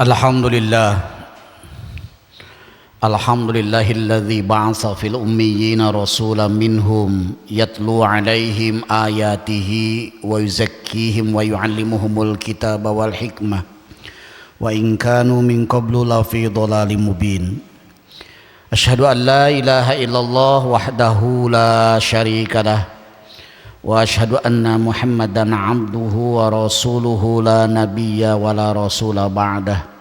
Alhamdulillah. Alhamdulillahilladzi ba'atsa fil ummiyina rasulan minhum yatlu 'alaihim ayatihi wa yuzakkihim wa yu'allimuhumul kitaba wal hikmah wa in kanu min qablu lafi dhalalin mubin. Asyhadu an la ilaha illallah wahdahu la syarika lah wa asyhadu anna Muhammadan 'abduhu wa rasuluhu la nabiyya wa la rasula ba'dah.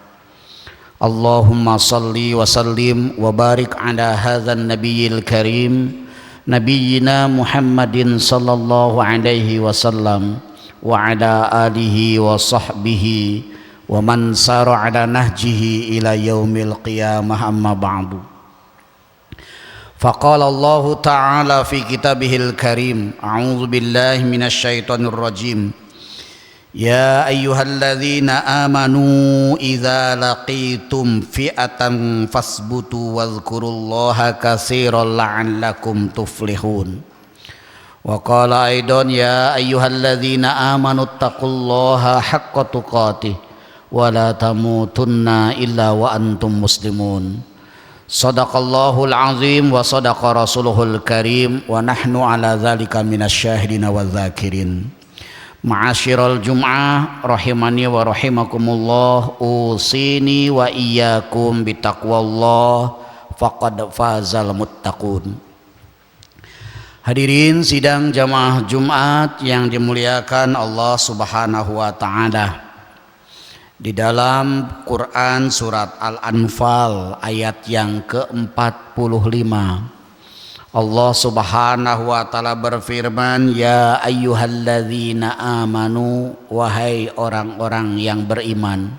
Allahumma salli wa sallim wa barik ala hadzal nabiyil karim nabiyyina Muhammadin sallallahu alaihi wasallam wa ala alihi wa sahbihi wa man sara ala nahjihi ila yaumil qiyamah, amma ba'du. Faqala Allah ta'ala fi kitabihil karim, a'udzu billahi minasy syaithanir rajim. Ya ayyuhalladzina amanu idza laqitum fi'atan fasbutu wadhkurullaha katsiran la'allakum tuflihun. Wa qala aidan ya ayyuhalladzina amanu taqullaha haqqa tuqatih wa la tamutunna illa wa antum muslimun. Shadaqallahul azim wa shadaqa rasuluhul karim wa nahnu ala dzalika minasyahidina wadzakirin. Ma'asyiral jum'ah rahimani wa rahimakumullah, usini wa iyyakum bitaqwallah faqad fazal muttaqun. Hadirin sidang jamaah Jumat yang dimuliakan Allah Subhanahu wa taala. Di dalam Quran surat Al-Anfal ayat yang ke-45, Allah Subhanahu wa taala berfirman, ya ayyuhalladzina amanu, wahai orang-orang yang beriman,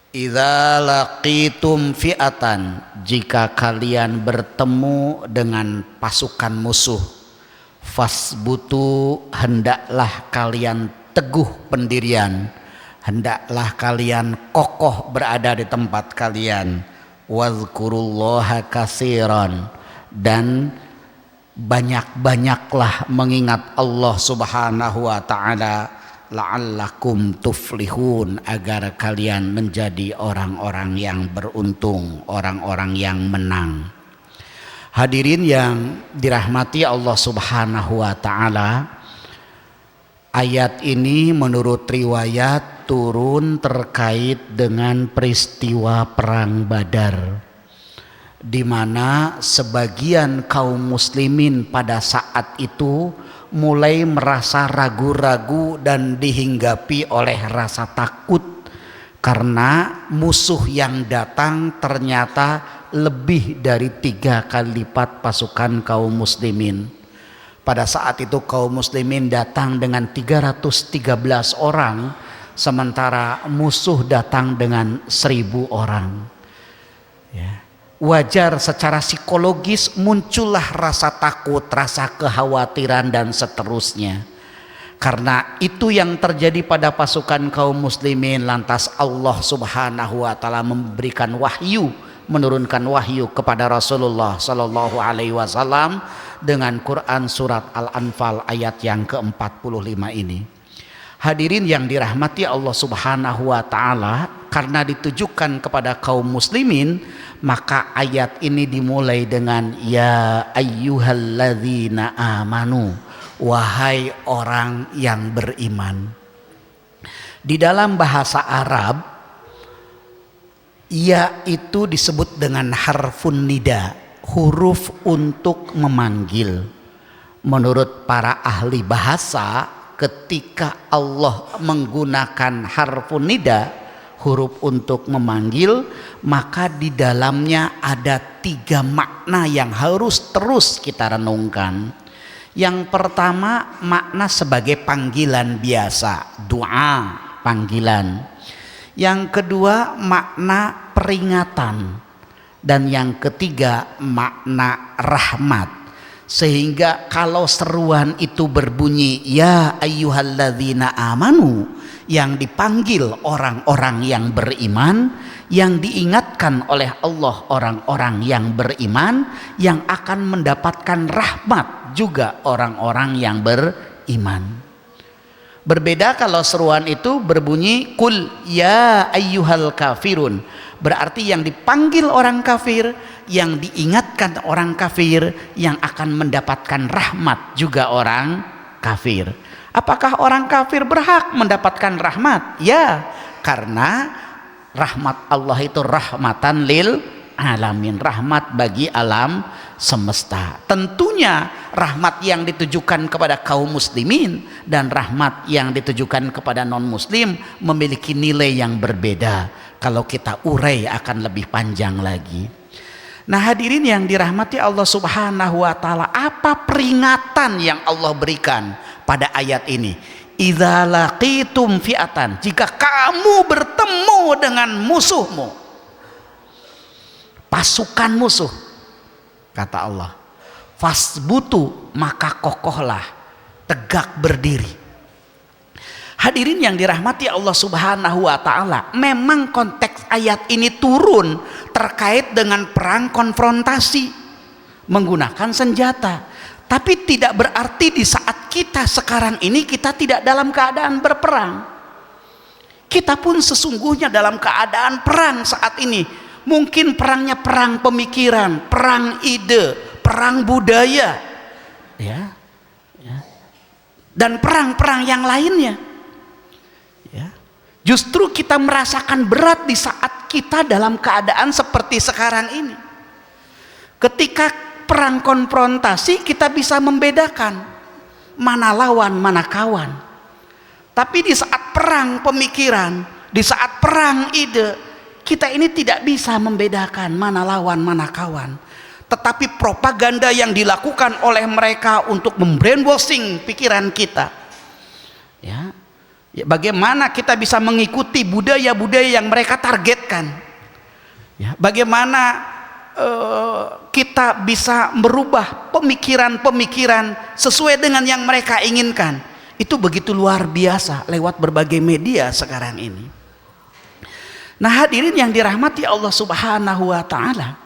idza laqitum fi'atan, jika kalian bertemu dengan pasukan musuh, fasbutu, hendaklah kalian teguh pendirian, hendaklah kalian kokoh berada di tempat kalian, wadhkurullaha katsiran, dan banyak-banyaklah mengingat Allah Subhanahu wa taala, la'allakum tuflihun, agar kalian menjadi orang-orang yang beruntung, orang-orang yang menang. Hadirin yang dirahmati Allah Subhanahu wa taala, ayat ini menurut riwayat turun terkait dengan peristiwa perang Badar, di mana sebagian kaum muslimin pada saat itu mulai merasa ragu-ragu dan dihinggapi oleh rasa takut karena musuh yang datang ternyata lebih dari 3 kali lipat pasukan kaum muslimin. Pada saat itu kaum muslimin datang dengan 313 orang, sementara musuh datang dengan 1000 orang. Ya. Wajar secara psikologis muncullah rasa takut, rasa kekhawatiran dan seterusnya. Karena itu yang terjadi pada pasukan kaum muslimin, lantas Allah Subhanahu wa taala memberikan wahyu, menurunkan wahyu kepada Rasulullah sallallahu alaihi wasallam dengan Quran surat Al-Anfal ayat yang ke-45 ini. Hadirin yang dirahmati Allah Subhanahu wa taala, karena ditujukan kepada kaum muslimin, maka ayat ini dimulai dengan ya ayyuhalladzina amanu, wahai orang yang beriman. Di dalam bahasa Arab, ya itu disebut dengan harfun nida, huruf untuk memanggil. Menurut para ahli bahasa, ketika Allah menggunakan harfun nida, huruf untuk memanggil, maka di dalamnya ada 3 makna yang harus terus kita renungkan. Yang pertama, makna sebagai panggilan biasa, doa, panggilan. Yang kedua, makna peringatan. Dan yang ketiga, makna rahmat. Sehingga kalau seruan itu berbunyi ya ayyuhalladzina amanu, yang dipanggil orang-orang yang beriman, yang diingatkan oleh Allah orang-orang yang beriman, yang akan mendapatkan rahmat juga orang-orang yang beriman. Berbeda kalau seruan itu berbunyi Qul ya ayyuhal kafirun. Berarti yang dipanggil orang kafir, yang diingatkan orang kafir, yang akan mendapatkan rahmat juga orang kafir. Apakah orang kafir berhak mendapatkan rahmat? Ya, karena rahmat Allah itu rahmatan lil alamin, rahmat bagi alam semesta. Tentunya rahmat yang ditujukan kepada kaum muslimin dan rahmat yang ditujukan kepada non muslim memiliki nilai yang berbeda. Kalau kita urai akan lebih panjang lagi. Nah hadirin yang dirahmati Allah subhanahu wa ta'ala, apa peringatan yang Allah berikan pada ayat ini? Idza laqitum fi'atan, jika kamu bertemu dengan musuhmu, pasukan musuh, kata Allah, fasbutu, maka kokohlah, tegak berdiri. Hadirin yang dirahmati Allah subhanahu wa ta'ala, memang konteks ayat ini turun terkait dengan perang konfrontasi menggunakan senjata, tapi tidak berarti di saat kita sekarang ini kita tidak dalam keadaan berperang. Kita pun sesungguhnya dalam keadaan perang saat ini. Mungkin perangnya perang pemikiran, perang ide, perang budaya, ya, dan perang-perang yang lainnya. Ya. Justru kita merasakan berat di saat kita dalam keadaan seperti sekarang ini. Ketika perang konfrontasi kita bisa membedakan mana lawan, mana kawan. Tapi di saat perang pemikiran, di saat perang ide, kita ini tidak bisa membedakan mana lawan, mana kawan. Tetapi propaganda yang dilakukan oleh mereka untuk membrainwashing pikiran kita, ya, bagaimana kita bisa mengikuti budaya-budaya yang mereka targetkan, ya, bagaimana kita bisa merubah pemikiran-pemikiran sesuai dengan yang mereka inginkan. Itu begitu luar biasa lewat berbagai media sekarang ini. Nah hadirin yang dirahmati Allah subhanahu wa ta'ala,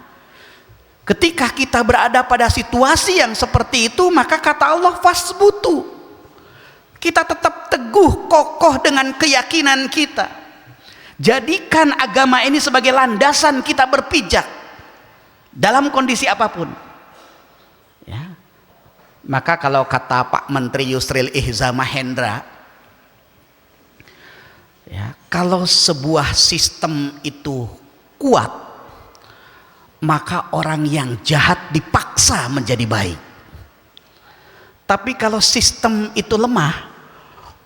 ketika kita berada pada situasi yang seperti itu, maka kata Allah fasbutu, kita tetap teguh kokoh dengan keyakinan kita. Jadikan agama ini sebagai landasan kita berpijak dalam kondisi apapun, ya. Maka kalau kata Pak Menteri Yusril Ihza Mahendra, ya, kalau sebuah sistem itu kuat, maka orang yang jahat dipaksa menjadi baik. Tapi kalau sistem itu lemah,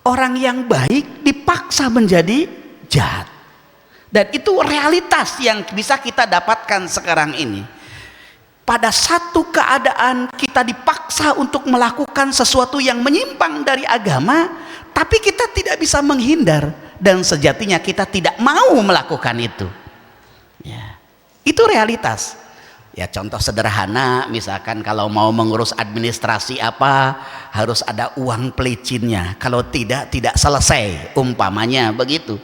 orang yang baik dipaksa menjadi jahat. Dan itu realitas yang bisa kita dapatkan sekarang ini. Pada satu keadaan kita dipaksa untuk melakukan sesuatu yang menyimpang dari agama, tapi kita tidak bisa menghindar, dan sejatinya kita tidak mau melakukan itu, ya. Itu realitas. Ya contoh sederhana, misalkan kalau mau mengurus administrasi apa, harus ada uang pelicinnya, kalau tidak selesai, umpamanya begitu.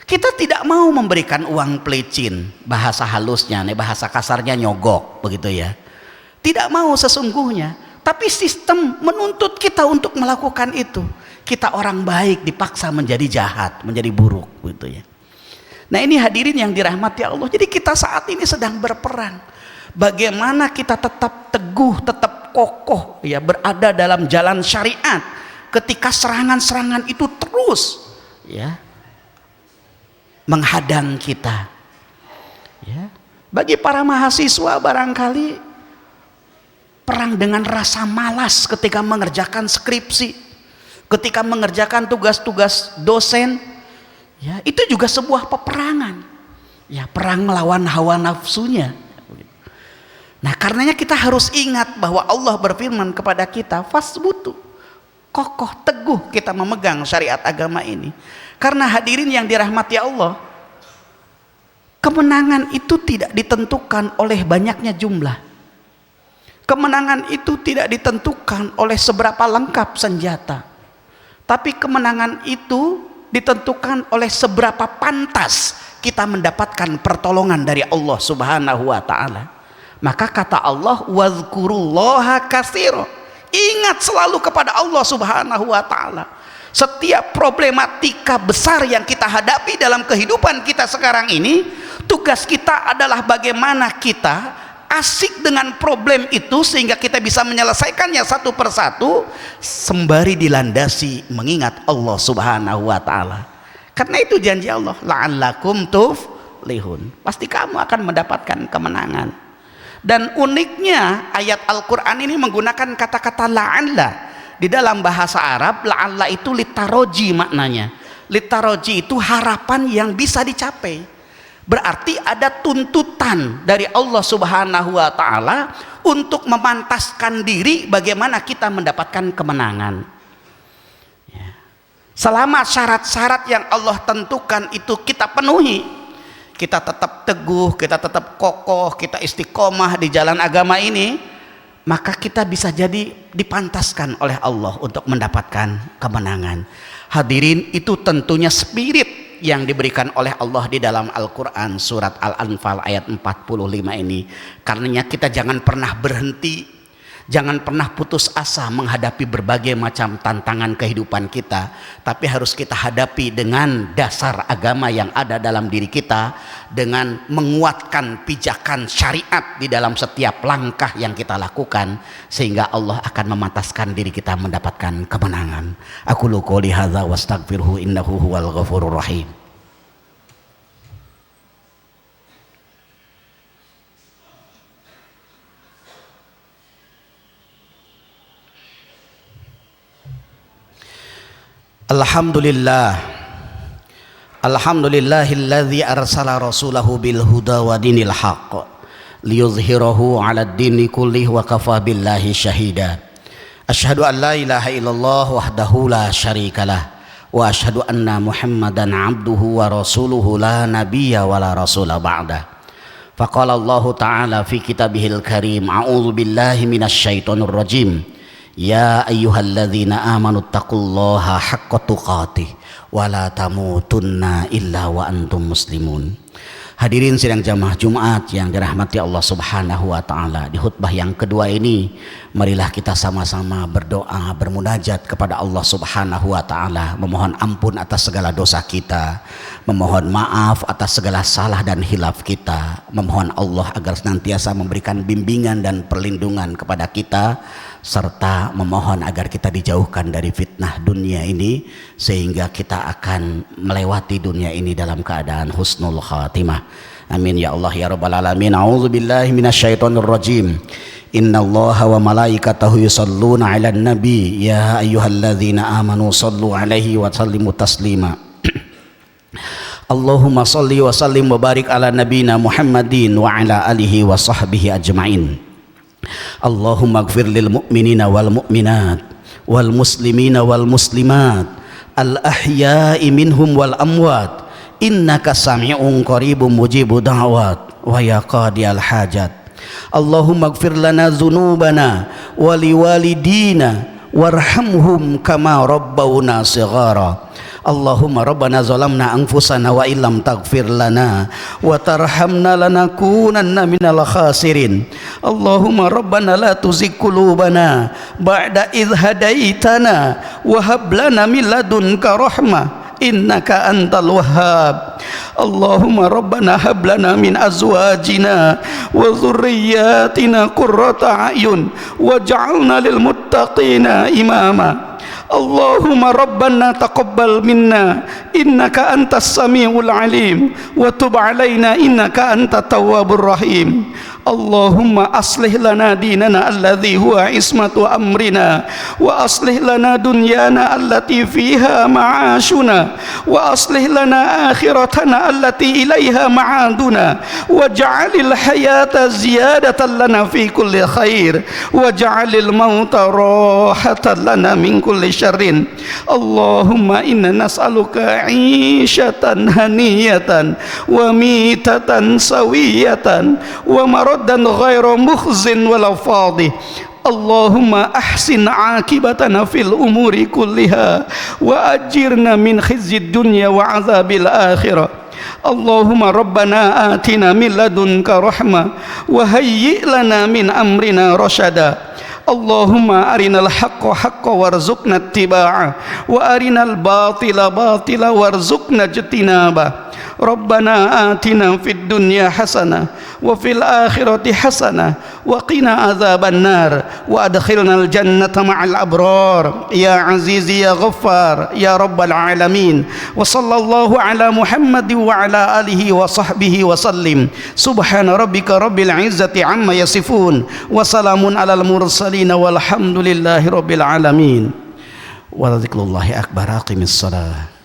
Kita tidak mau memberikan uang pelicin, bahasa halusnya, bahasa kasarnya nyogok, begitu ya. Tidak mau sesungguhnya, tapi sistem menuntut kita untuk melakukan itu. Kita orang baik dipaksa menjadi jahat, menjadi buruk, begitu ya. Nah ini hadirin yang dirahmati Allah. Jadi kita saat ini sedang berperang. Bagaimana kita tetap teguh, tetap kokoh, ya, berada dalam jalan syariat ketika serangan-serangan itu terus, ya, menghadang kita, ya. Bagi para mahasiswa barangkali perang dengan rasa malas ketika mengerjakan skripsi, ketika mengerjakan tugas-tugas dosen, ya, itu juga sebuah peperangan, ya, perang melawan hawa nafsunya. Nah karenanya kita harus ingat bahwa Allah berfirman kepada kita, fasbutu, kokoh teguh kita memegang syariat agama ini. Karena hadirin yang dirahmati Allah, kemenangan itu tidak ditentukan oleh banyaknya jumlah. Kemenangan itu tidak ditentukan oleh seberapa lengkap senjata. Tapi kemenangan itu ditentukan oleh seberapa pantas kita mendapatkan pertolongan dari Allah subhanahu wa ta'ala. Maka kata Allah, wadhkurullaha katsira, ingat selalu kepada Allah subhanahu wa ta'ala. Setiap problematika besar yang kita hadapi dalam kehidupan kita sekarang ini, tugas kita adalah bagaimana kita asik dengan problem itu sehingga kita bisa menyelesaikannya satu persatu sembari dilandasi mengingat Allah Subhanahu wa taala. Karena itu janji Allah, la'allakum tuflihun. Pasti kamu akan mendapatkan kemenangan. Dan uniknya ayat Al-Qur'an ini menggunakan kata-kata la'alla. Di dalam bahasa Arab, la'alla itu litaroji maknanya. Litaroji itu harapan yang bisa dicapai. Berarti ada tuntutan dari Allah Subhanahu wa taala untuk memantaskan diri bagaimana kita mendapatkan kemenangan. Selama syarat-syarat yang Allah tentukan itu kita penuhi, kita tetap teguh, kita tetap kokoh, kita istiqomah di jalan agama ini, maka kita bisa jadi dipantaskan oleh Allah untuk mendapatkan kemenangan. Hadirin, itu tentunya spirit yang diberikan oleh Allah di dalam Al-Quran surat Al-Anfal ayat 45 ini. Karenanya kita jangan pernah berhenti, jangan pernah putus asa menghadapi berbagai macam tantangan kehidupan kita, tapi harus kita hadapi dengan dasar agama yang ada dalam diri kita, dengan menguatkan pijakan syariat di dalam setiap langkah yang kita lakukan, sehingga Allah akan memantaskan diri kita mendapatkan kemenangan. Aqulu qouli hadza wastaghfirhu innahu huwal ghafurur rahim. Alhamdulillahilladzi arsala rasulahu bil huda wa dinil haqq liyuzhirahu 'alad dini kullih wa kafa billahi syahida. Asyhadu an la ilaha illallah wahdahu la syarikalah wa asyhadu anna Muhammadan 'abduhu wa rasuluhu la nabiyya wa la rasula ba'da. Faqala Allah ta'ala fi kitabihil karim, a'udzu billahi minasy syaithanir rajim. Ya ayyuhalladzina amanu taqullaha haqqa tuqatih wa la tamutunna illa wa antum muslimun. Hadirin sidang jamaah Jumat yang dirahmati Allah Subhanahu wa taala, di khutbah yang kedua ini marilah kita sama-sama berdoa, bermunajat kepada Allah Subhanahu wa taala, memohon ampun atas segala dosa kita, memohon maaf atas segala salah dan hilaf kita, memohon Allah agar senantiasa memberikan bimbingan dan perlindungan kepada kita, serta memohon agar kita dijauhkan dari fitnah dunia ini sehingga kita akan melewati dunia ini dalam keadaan husnul khatimah. Amin ya Allah ya rabbal alamin. A'udzubillahi minasyaitonir rajim. Innallaha wa malaikatahu yusholluna 'alan nabi ya ayyuhalladzina amanu shallu 'alaihi wa sallimu taslima. Allahumma shalli wa sallim wa barik ala nabina Muhammadin wa ala alihi wa sahbihi ajma'in. Allahumma ighfir lil mu'minina wal mu'minat wal muslimina wal muslimat al ahya'i minhum wal amwat innaka sami'un qaribun mujibud da'wat wa ya qadiyal hajat. Allahumma ighfir lana dzunubana wa liwalidina warhamhum kama rabbawna shighara. Allahumma rabbana zalamna anfusana wa illam taghfir lana wa tarhamna lanakunanna minal khasirin. Allahumma rabbana la tuzigh qulubana ba'da idh hadaitana wa hab lana min ladunka rahmah innaka antal wahhab. Allahumma rabbana hab lana min azwajina wa dhurriyyatina qurrata a'yun waj'alna lil muttaqina imama. Allahumma rabbana taqabbal minna innaka antas samiul alim wa tub alaina innaka antat tawwabur rahim. Allahumma aslih lana dinana alladhi huwa ismatu amrina wa aslih lana dunyana allati fiha ma'ashuna wa aslih lana akhiratana allati ilaiha ma'aduna waj'alil hayata ziyadatan lana fi kulli khair waj'alil mauta rahatan lana min kulli syarrin. Allahumma inna nas'aluka 'ishatan haniyatan wa mitatan sawiyatan wa dan ghairu mukhzin wala fadih. Allahumma ahsin akibatana fil umuri kulliha wa ajirna min khizyid dunya wa azabil akhirah. Allahumma rabbana atina min ladunka rahmah wa hayyi' lana min amrina rasyada. Allahumma arinal haqqa haqqa warzuqna ittiba'ah wa arinal batila batila warzuqna ijtinabah. Rabbana atina fid dunya hasanah wa fil akhirati hasanah wa qina adzaban nar wa adkhilnal jannata ma'al abrar ya aziz ya ghaffar ya rabbal alamin. Wa sallallahu ala Muhammad wa ala alihi wa sahbihi wa sallim. Subhana rabbika rabbil izzati amma yasifun wa salamun alal mursalin walhamdulillahi rabbil alamin. Wa dzikrullahi akbar. Aqimis shalah.